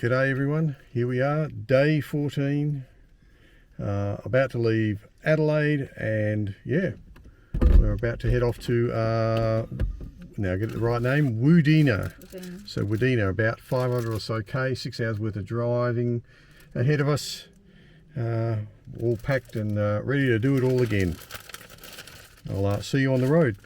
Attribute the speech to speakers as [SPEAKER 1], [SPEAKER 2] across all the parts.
[SPEAKER 1] G'day everyone, here we are, day 14, about to leave Adelaide, and yeah, we're about to head off to, now get the right name, Wudinna. So Wudinna, about 500 or so k, 6 hours worth of driving ahead of us, all packed and ready to do it all again. I'll see you on the road.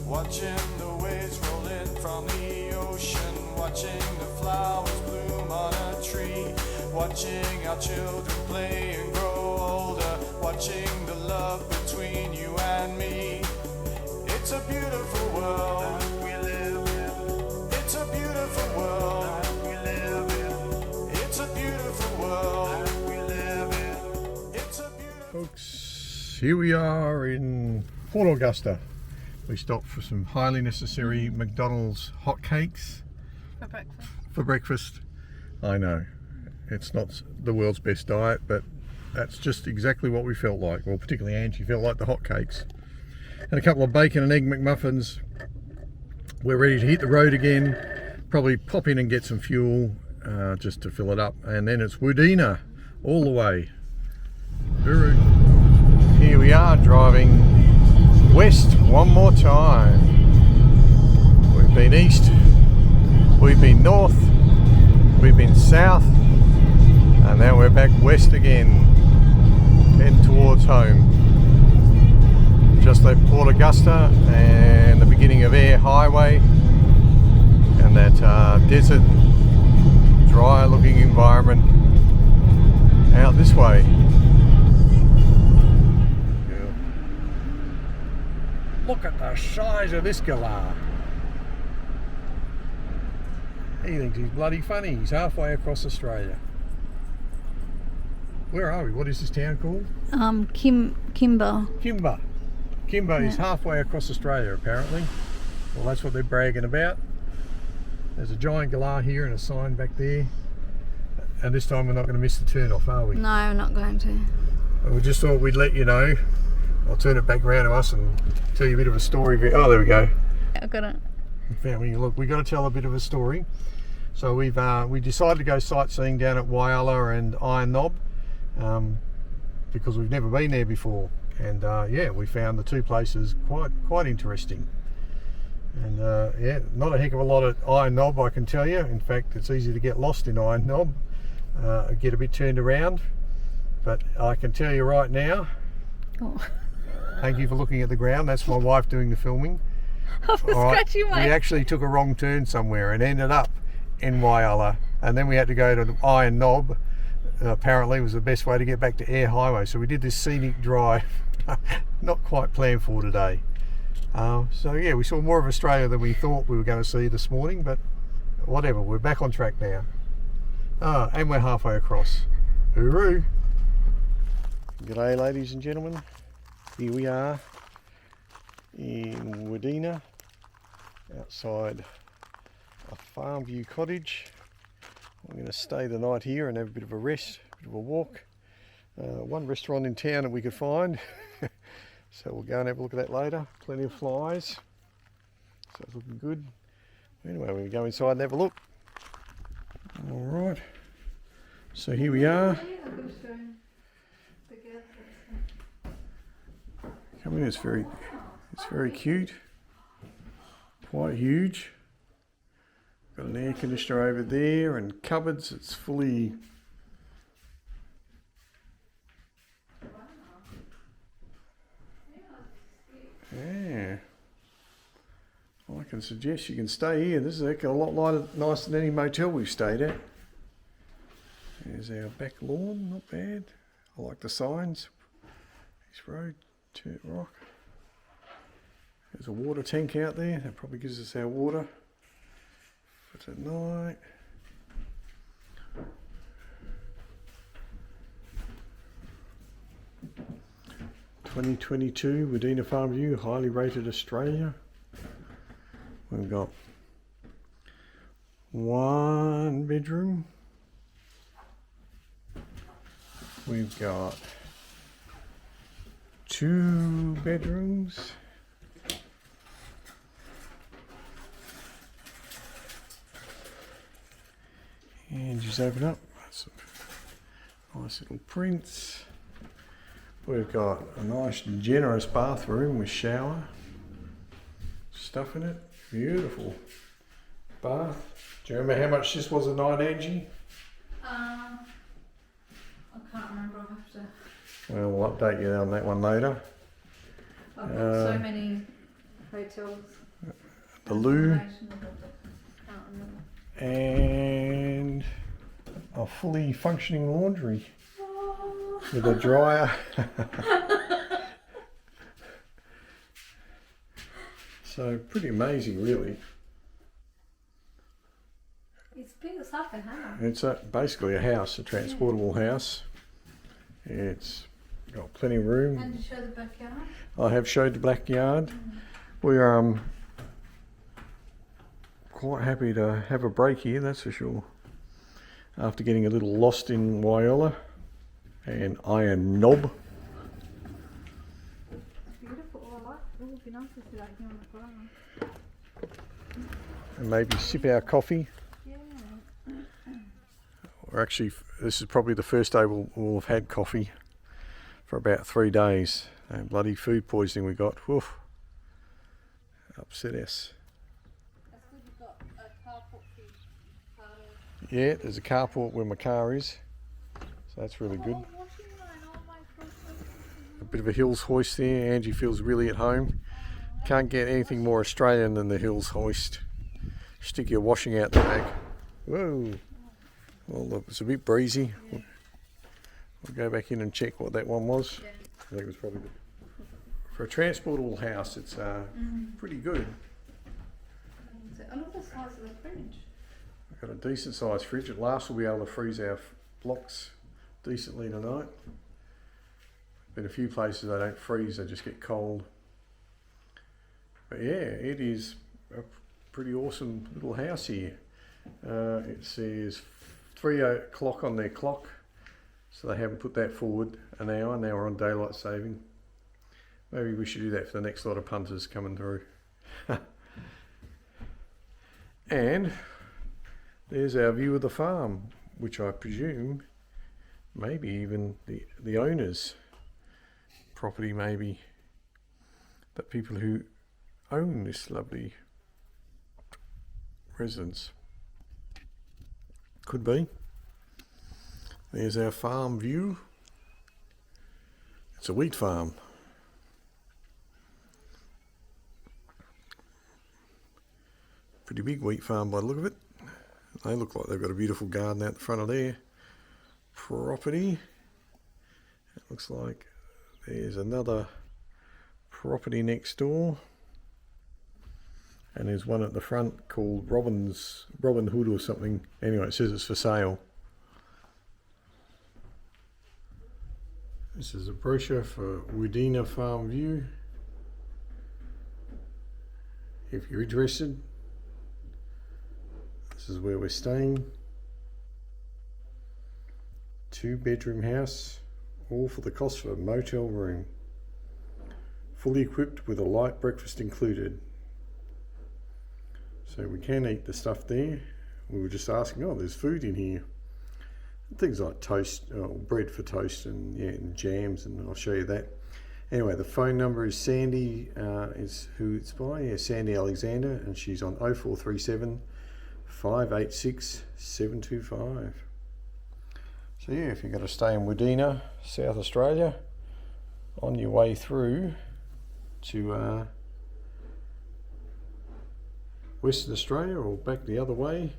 [SPEAKER 2] Watching the waves roll in from the ocean, watching the flowers bloom on a tree, watching our children play and grow older, watching the love between you and me. It's a beautiful world that we live in. It's a beautiful world that we live in. It's a beautiful world that we live in. It's a beautiful...
[SPEAKER 1] Folks, here we are in Port Augusta. We stopped for some highly necessary McDonald's hotcakes. For breakfast. I know, it's not the world's best diet, but that's just exactly what we felt like. Well, particularly Angie felt like the hotcakes. And a couple of bacon and egg McMuffins. We're ready to hit the road again. Probably pop in and get some fuel just to fill it up. And then it's Wudinna all the way. Here we are driving west one more time. We've been east, we've been north, we've been south, and now we're back west again, heading towards home. Just left Port Augusta and the beginning of Air Highway, and that desert, dry looking environment out this way. Look at the size of this galah. He thinks he's bloody funny. He's halfway across Australia. Where are we? What is this town called?
[SPEAKER 3] Kimba.
[SPEAKER 1] Kimba. Kimba is halfway across Australia apparently. Well, that's what they're bragging about. There's a giant galah here and a sign back there. And this time we're not going to miss the turn off, are we?
[SPEAKER 3] No, we're not going to.
[SPEAKER 1] We just thought we'd let you know. I'll turn it back around to us and tell you a bit of a story. Oh, there we go.
[SPEAKER 3] I got it.
[SPEAKER 1] Look, we've got to tell a bit of a story. So we decided to go sightseeing down at Whyalla and Iron Knob because we've never been there before. And yeah, we found the two places quite interesting. And yeah, not a heck of a lot at Iron Knob, I can tell you. In fact, it's easy to get lost in Iron Knob, get a bit turned around. But I can tell you right now, thank you for looking at the ground. That's my wife doing the filming.
[SPEAKER 3] Scratching my...
[SPEAKER 1] We actually took a wrong turn somewhere and ended up in Whyalla, and then we had to go to Iron Knob. Apparently it was the best way to get back to Air Highway. So we did this scenic drive, not quite planned for today. So yeah, we saw more of Australia than we thought we were going to see this morning, but whatever, we're back on track now. And we're halfway across. Hooroo! G'day ladies and gentlemen. Here we are in Wudinna, outside a farm view cottage. I'm going to stay the night here and have a bit of a rest, a bit of a walk. One restaurant in town that we could find, so we'll go and have a look at that later. Plenty of flies, so it's looking good. Anyway, we'll go inside and have a look. Alright, so here we are. Come in, it's very cute, quite huge. Got an air conditioner over there and cupboards. It's fully yeah. Well, I can suggest you can stay here. This is a lot nicer than any motel we've stayed at. There's our back lawn, not bad. I like the signs. This road. Turt Rock. There's a water tank out there. That probably gives us our water for tonight. (2022) Wudinna Farm View, highly rated Australia. We've got 1 bedroom. We've got 2 bedrooms. And just open up. Some nice little prints. We've got a nice generous bathroom with shower. Stuff in it. Beautiful bath. Do you remember how much this was a night, Angie?
[SPEAKER 3] I can't remember. I'll have to.
[SPEAKER 1] Well, we'll update you on that one later.
[SPEAKER 3] I've got so many hotels.
[SPEAKER 1] The loo.
[SPEAKER 3] Can't remember.
[SPEAKER 1] And a fully functioning laundry with a dryer. So pretty amazing, really.
[SPEAKER 3] It's big as like a house.
[SPEAKER 1] It's basically a house, a transportable house. It's got plenty of room.
[SPEAKER 3] And to show the backyard.
[SPEAKER 1] I have showed the backyard. We're quite happy to have a break here, that's for sure. After getting a little lost in Whyalla and Iron Knob.
[SPEAKER 3] Beautiful. I like it. It would be nice to see that here on the ground.
[SPEAKER 1] And maybe sip our coffee.
[SPEAKER 3] Yeah.
[SPEAKER 1] Or actually, this is probably the first day we'll have had coffee for about 3 days. And bloody food poisoning we got. Woof. Upset us.
[SPEAKER 3] That's good you've got a carport for your car.
[SPEAKER 1] Yeah, there's a carport where my car is. So that's really good. A bit of a Hills hoist there. Angie feels really at home. Can't get anything more Australian than the Hills hoist. Stick your washing out the back. Whoa. Well, look, it's a bit breezy. We'll go back in and check what that one was.
[SPEAKER 3] Yeah.
[SPEAKER 1] I think it was probably for a transportable house. It's pretty good.
[SPEAKER 3] I love the size of the fridge.
[SPEAKER 1] I've got a decent sized fridge. At last we'll be able to freeze our blocks decently tonight. Been a few places they don't freeze, they just get cold. But yeah, it is a pretty awesome little house here. It says 3 o'clock on their clock, so they haven't put that forward an hour. Now we're on daylight saving. Maybe we should do that for the next lot of punters coming through. And there's our view of the farm, which I presume maybe even the owner's property, maybe. But people who own this lovely residence. Could be. There's our farm view. It's a wheat farm. Pretty big wheat farm by the look of it. They look like they've got a beautiful garden out the front of their property. It looks like there's another property next door. And there's one at the front called Robin Hood or something. Anyway, it says it's for sale. This is a brochure for Wudinna Farm View. If you're interested, this is where we're staying. 2-bedroom house, all for the cost of a motel room. Fully equipped with a light breakfast included. So we can eat the stuff there. We were just asking, oh, there's food in here. Things like toast, bread for toast and jams, and I'll show you that. Anyway, the phone number is Sandy, is who it's by, Sandy Alexander, and she's on 0437 586 725. So yeah, if you're going to stay in Wudinna, South Australia, on your way through to Western Australia or back the other way,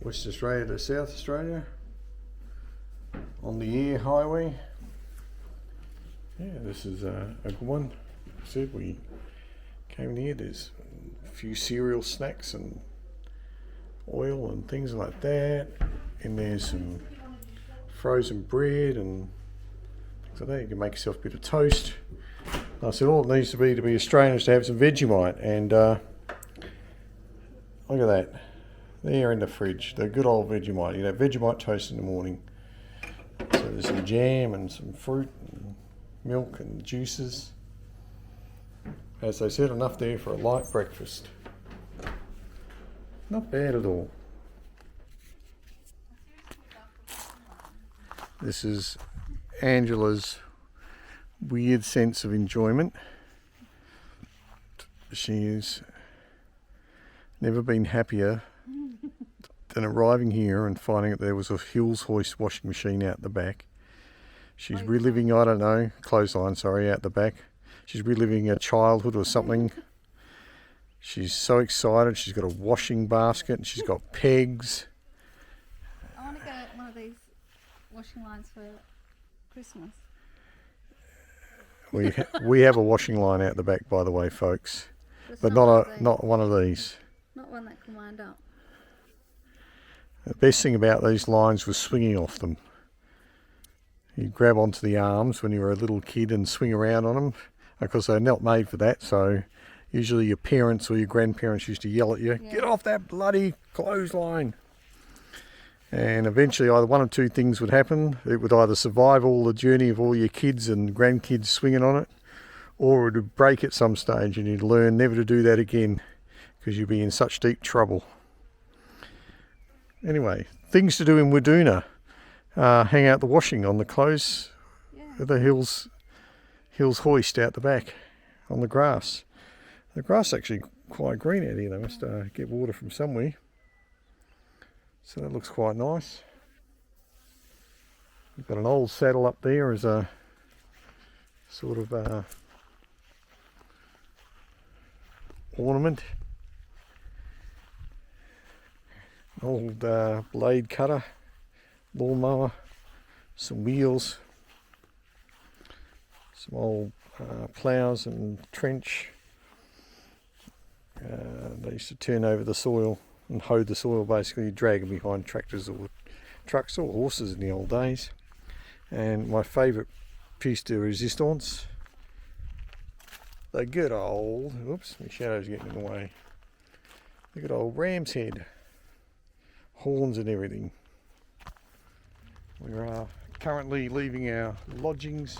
[SPEAKER 1] Western Australia to South Australia, on the air highway. Yeah, this is a good one. I said we came here, there's a few cereal snacks and oil and things like that, and there's some frozen bread and things like that. You can make yourself a bit of toast. I said all it needs to be Australian is to have some Vegemite, and look at that. There in the fridge, the good old Vegemite. You know, Vegemite toast in the morning. So there's some jam and some fruit and milk and juices. As they said, enough there for a light breakfast. Not bad at all. This is Angela's weird sense of enjoyment. She's never been happier than arriving here and finding that there was a Hills Hoist washing machine out the back. She's reliving, I don't know, clothesline, sorry, out the back. She's reliving her childhood or something. She's so excited. She's got a washing basket and she's got pegs.
[SPEAKER 3] I want to get one of these washing lines for Christmas.
[SPEAKER 1] We have a washing line out the back, by the way, folks, but not one of these.
[SPEAKER 3] Not one that can wind up.
[SPEAKER 1] The best thing about these lines was swinging off them. You grab onto the arms when you were a little kid and swing around on them. Of course, they're not made for that, so usually your parents or your grandparents used to yell at you, "Get off that bloody clothesline!" And eventually either one of two things would happen. It would either survive all the journey of all your kids and grandkids swinging on it, or it would break at some stage and you'd learn never to do that again because you'd be in such deep trouble. Anyway, things to do in Wudinna. Hang out the washing on the clothes at the Hills Hoist out the back on the grass. The grass is actually quite green out here. They must get water from somewhere. So that looks quite nice. We've got an old saddle up there as a sort of ornament. An old blade cutter, lawnmower, some wheels, some old ploughs and trench. They used to turn over the soil and hoe the soil, basically dragging behind tractors or trucks or horses in the old days. And my favourite piece de resistance, the good old, oops, my shadow's getting in the way, the good old ram's head, horns and everything. We are currently leaving our lodgings,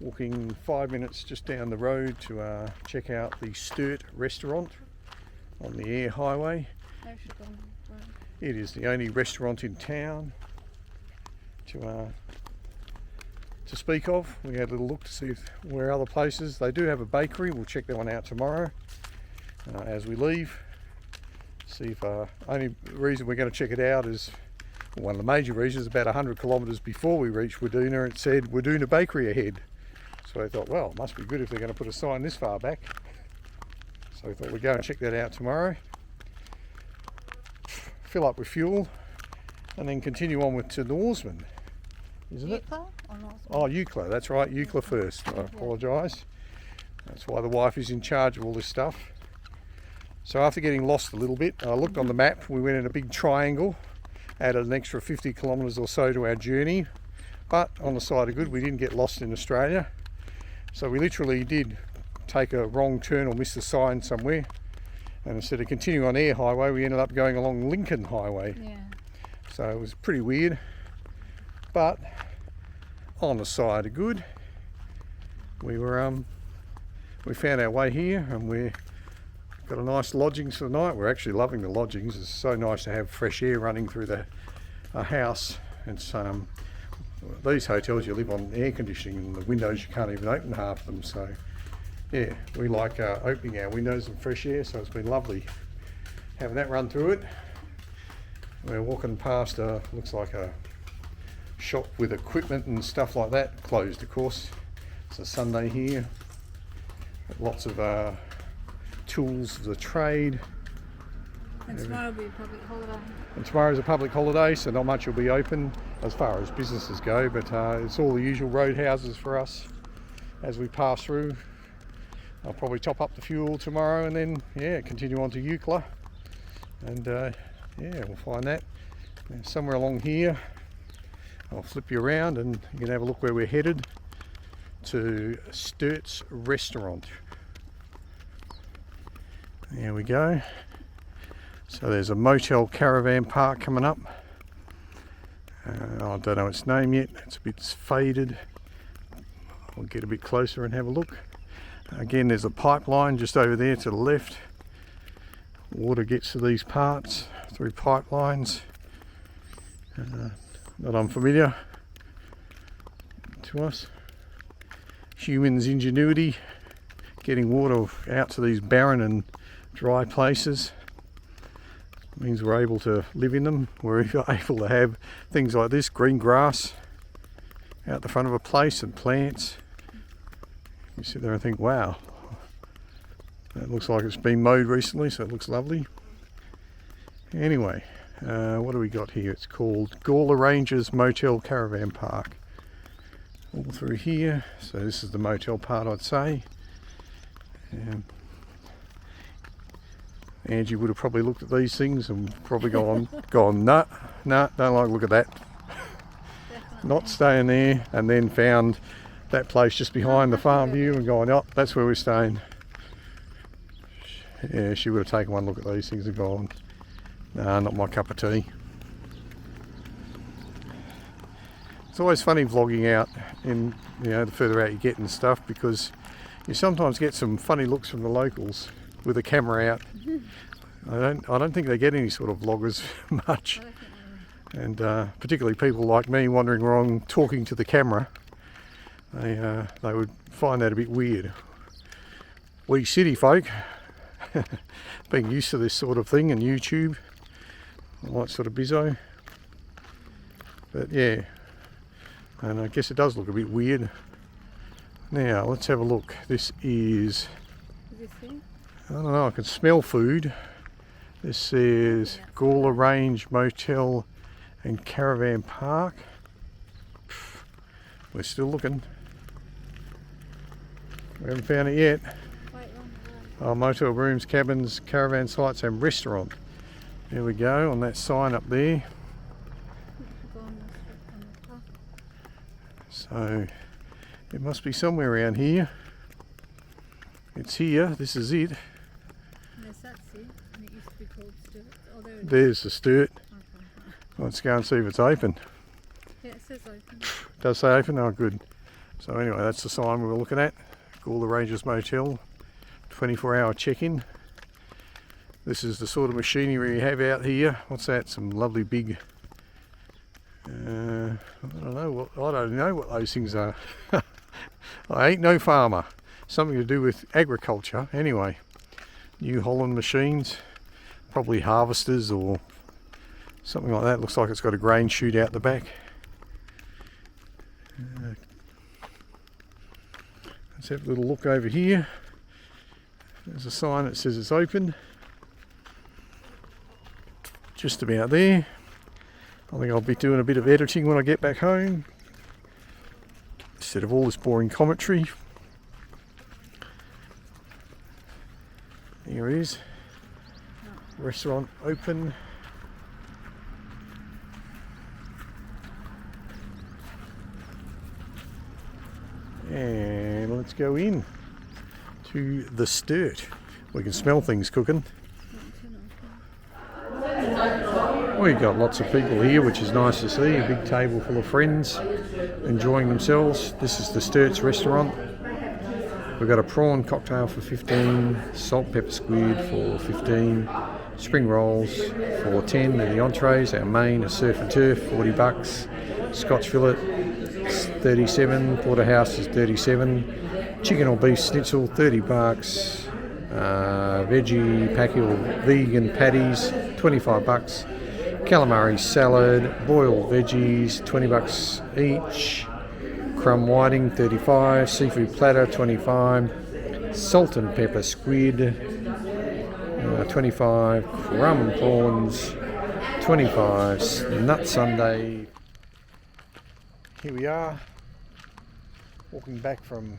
[SPEAKER 1] walking 5 minutes just down the road to check out the Sturt restaurant on the Air Highway. It is the only restaurant in town to speak of. We had a little look to see where other places. They do have a bakery. We'll check that one out tomorrow as we leave. See if only reason we're going to check it out is, one of the major reasons, about 100 kilometres before we reached Wudinna, it said Wudinna Bakery ahead. So I thought, well, it must be good if they're going to put a sign this far back. So I thought we'd go and check that out tomorrow. Fill up with fuel and then continue on to Norseman, isn't it?
[SPEAKER 3] Eucla or Norseman?
[SPEAKER 1] Oh, Eucla, that's right, Eucla first. I apologise. That's why the wife is in charge of all this stuff. So after getting lost a little bit, I looked on the map. We went in a big triangle, added an extra 50 kilometres or so to our journey. But on the side of good, we didn't get lost in Australia. So we literally did take a wrong turn or miss the sign somewhere, and instead of continuing on Air Highway, we ended up going along Lincoln Highway.
[SPEAKER 3] Yeah.
[SPEAKER 1] So it was pretty weird, but on the side of good, we found our way here, and we've got a nice lodgings for the night. We're actually loving the lodgings. It's so nice to have fresh air running through the house. It's these hotels, you live on air conditioning, and the windows you can't even open half of them. So yeah, we like opening our windows and fresh air, so it's been lovely having that run through it. We're walking past looks like a shop with equipment and stuff like that, closed of course. It's a Sunday here. Lots of tools for the trade.
[SPEAKER 3] And tomorrow will be a public holiday.
[SPEAKER 1] And tomorrow's a public holiday, so not much will be open as far as businesses go, but it's all the usual roadhouses for us as we pass through. I'll probably top up the fuel tomorrow and then, yeah, continue on to Eucla. And yeah, we'll find that. And somewhere along here, I'll flip you around and you can have a look where we're headed. to Sturt's restaurant. There we go. So there's a motel caravan park coming up. I don't know its name yet, it's a bit faded. I'll get a bit closer and have a look. Again, there's a pipeline just over there to the left. Water gets to these parts through pipelines. Not unfamiliar to us. Humans' ingenuity getting water out to these barren and dry places means we're able to live in them. We're able to have things like this, green grass out the front of a place and plants. You sit there and think, wow, that looks like it's been mowed recently, so it looks lovely. Anyway, what do we got here? It's called Galah Ranges Motel Caravan Park. All through here, so this is the motel part, I'd say. Angie would have probably looked at these things and probably gone, nah, don't like look at that. Not staying there, and then found that place just behind the farm view and gone, oh, that's where we're staying. Yeah, she would have taken one look at these things and gone, nah, not my cup of tea. It's always funny vlogging out, in the further out you get and stuff, because you sometimes get some funny looks from the locals with a camera out. I don't think they get any sort of vloggers much, and particularly people like me wandering around talking to the camera. They would find that a bit weird. We city folk, being used to this sort of thing and YouTube, all that sort of bizzo. But yeah, and I guess it does look a bit weird. Now let's have a look. This is, I don't know, I can smell food. This says Galah Range Motel and Caravan Park. We're still looking. We haven't found it yet. Oh, motel rooms, cabins, caravan sites and restaurant. There we go, on that sign up there. So it must be somewhere around here. It's here, this is it.
[SPEAKER 3] Yes, that's it. And it used to be called Sturt. Oh, there it is.
[SPEAKER 1] There's the Sturt.
[SPEAKER 3] Okay.
[SPEAKER 1] Let's go and see if it's open.
[SPEAKER 3] Yeah, it says open.
[SPEAKER 1] It does say open? Oh, good. So anyway, that's the sign we were looking at. Galah Ranges Motel, 24-hour check-in. This is the sort of machinery we have out here. What's that? Some lovely big, I don't know what those things are. I ain't no farmer. Something to do with agriculture. Anyway, New Holland machines, probably harvesters or something like that. Looks like it's got a grain chute out the back. Let's have a little look over here. There's a sign that says it's open. Just about there. I think I'll be doing a bit of editing when I get back home, instead of all this boring commentary. Here it is. Restaurant open. And let's go in to the Sturt. We can smell things cooking. We've got lots of people here, which is nice to see. A big table full of friends enjoying themselves. This is the Sturt's restaurant. We've got a prawn cocktail for 15, salt pepper squid for 15, spring rolls for 10, and the entrees. Our main is surf and turf, $40, Scotch fillet 37, porterhouse is 37, chicken or beef schnitzel $30, veggie patty or vegan patties $25, calamari salad, boiled veggies $20 each, crumb whiting 35, seafood platter 25, salt and pepper squid 25, crumb prawns 25, nut sundae. Here we are, walking back from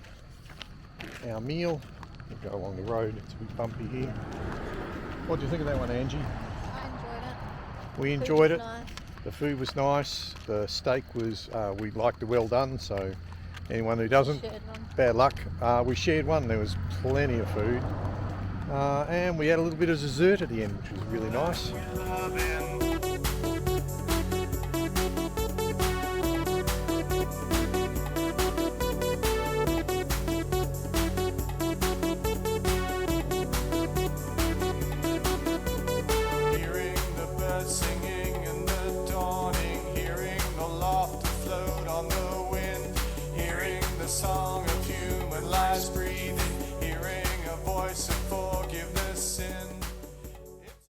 [SPEAKER 1] our meal. We'll go along the road, it's a bit bumpy here. What do you think of that one, Angie?
[SPEAKER 3] I enjoyed it.
[SPEAKER 1] We enjoyed it.
[SPEAKER 3] Nice.
[SPEAKER 1] The food was nice. The steak was, we liked the well done, so Anyone who doesn't,
[SPEAKER 3] Shared one.
[SPEAKER 1] bad luck. We shared one. There was plenty of food, and we had a little bit of dessert at the end, which was really nice.